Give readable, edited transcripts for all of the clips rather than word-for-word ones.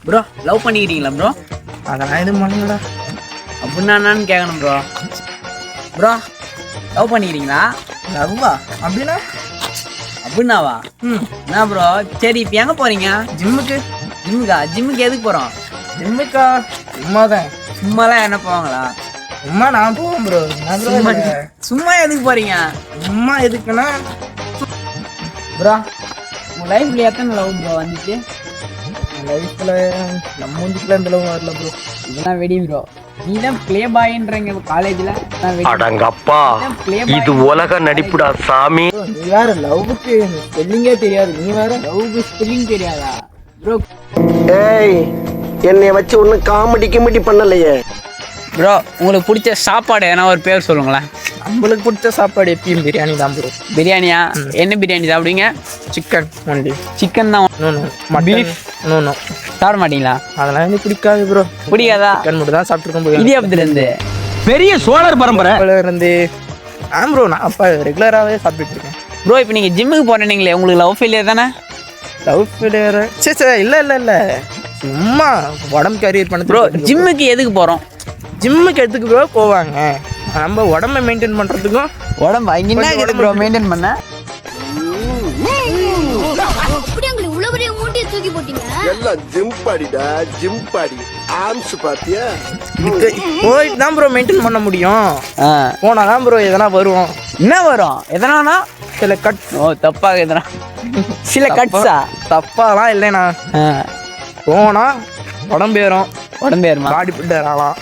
Bro love பண்ணிக்கிறீங்களா bro? அதெல்லாம் எதுவும் பண்ணலடா. அப்படின்னா என்னன்னு கேட்கணும் ப்ரோ. ப்ரோ லவ் பண்ணிக்கிறீங்களா? லவ்வா அப்படின்னா? அப்படின்னாவா? என்ன ப்ரோ? சரி இப்போ எங்கே போகிறீங்க? ஜிம்முக்கு. ஜிம்முக்கு எதுக்கு போகிறோம்? ஜிம்முக்கா? சும்மாதான். சும்மாலாம் என்ன போவாங்களா? சும்மா நான் போவேன் ப்ரோ. சும்மா எதுக்கு போகிறீங்க? சும்மா எதுக்குன்னா ப்ரோ உங்கள் லைஃப்பில் எத்தனை லவ் ப்ரோ வந்துச்சு? லைஃப்பில் நம்ம மூஞ்சிக்கெலாம் இந்த லவ் வரல ப்ரோ. இதெல்லாம் வெடி ப்ரோ. நீ தான் ப்ளே பாயின்றீங்க காலேஜில். அடங்கப்பா, இது உலக நடிப்புடா சாமி. நீ வேற லவ்வுக்கு ஸ்பெல்லிங்கே தெரியாது. நீ வேற லவ்வுக்கு ஸ்பெல்லிங் தெரியாதா ப்ரோ? ஏய், என்னைய வச்சு ஒன்றும் காமெடி பண்ணலையே. ப்ரோ உங்களுக்கு பிடிச்ச சாப்பாடு எதனா ஒரு பேர் சொல்லுங்களேன். நம்மளுக்கு பிடிச்ச சாப்பாடு எப்பயும் பிரியாணி தான் ப்ரோ. பிரியாணியா? என்ன பிரியாணி சாப்பிடுவீங்க? Chicken only. சிக்கன் தான். Beef no. சாப்பிட மாட்டீங்களா? அதெல்லாம் எனக்கு பிடிக்காது ப்ரோ. பிடிக்காதா? சிக்கன் மட்டும் தான் சாப்பிட்ருக்கோம். இந்தியாபுரத்துலேருந்து பெரிய சோழர் பரம்பரை இருந்து. ப்ரோ நான் அப்போ ரெகுலராகவே சாப்பிட்டுட்டு இருக்கேன் ப்ரோ. இப்போ நீங்கள் ஜிம்முக்கு போகிறீங்களே, உங்களுக்கு லவ் ஃபெயிலியர் தானே? Love failure? சே இல்லை சும்மா உடம்பு கேரியர் பண்ண ப்ரோ. ஜிம்முக்கு எதுக்கு போகிறோம்? ஜிம்முக்கு எதுக்கு ப்ரோ போவாங்க? நம்ம உடம்பை மெயின்டைன் பண்ணுறதுக்கும். உடம்பு இங்கே என்ன இருக்குது ப்ரோ மெயின்டைன் பண்ண? எல்லாம் ஜிம் பாடி ஆம்ஸ் பாத்தியா? போயிட்டு தான் ப்ரோ மெயின்டைன் பண்ண முடியும். போனால் தான் ப்ரோ எதனா வரும். என்ன வரும்? எதனானா சில கட். ஓ தப்பாக எதனா சில கட்ஸா? தப்பாலாம் இல்லைண்ணா. போனால் உடம்பு ஏறும். உடம்பு ஏறுமா? பாடி பில்டர் ஆகலாம்.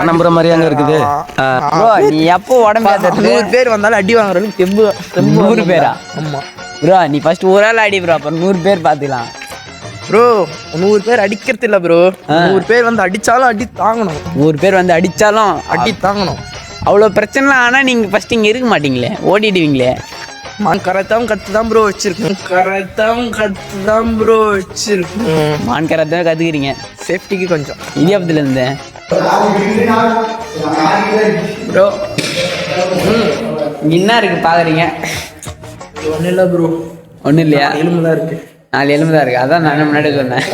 நம்புற மாதிரியாங்க இருக்குது. நீ எப்போ உடம்பு 100 பேர் வந்தாலும் அடி வாங்குறதுக்கு தெம்பு. 100 பேரா? ஆமாம் ப்ரோ. நீ ஃபர்ஸ்ட் ஒரு ஆள் அடி ப்ரோ, அப்புறம் 100 பேர் பார்த்துக்கலாம் ப்ரோ. 100 பேர் அடிக்கிறது இல்லை ப்ரோ. 100 பேர் வந்து அடித்தாலும் அடி தாங்கணும். 100 பேர் வந்து அடித்தாலும் அடி தாங்கணும். அவ்வளோ பிரச்சனைலாம். ஆனால் நீங்கள் ஃபஸ்ட் இங்கே இருக்க மாட்டீங்களே, ஓடிடுவீங்களே. மான் கரத்தாவும் கற்று தான் ப்ரோ வச்சிருக்கேன். மான் கரத்தை கற்றுக்கிறீங்க சேஃப்டிக்கு கொஞ்சம். இந்தியாபுரத்துலேருந்து ப்ரோ. என்ன இருக்குது பார்க்குறீங்க? ஒன்றும் இல்லை ப்ரோ. ஒன்றும் இல்லையா? எலும்பு தான் இருக்குது. 4 எலும்பு தான் இருக்குது. அதான் நான் முன்னாடி சொன்னேன்.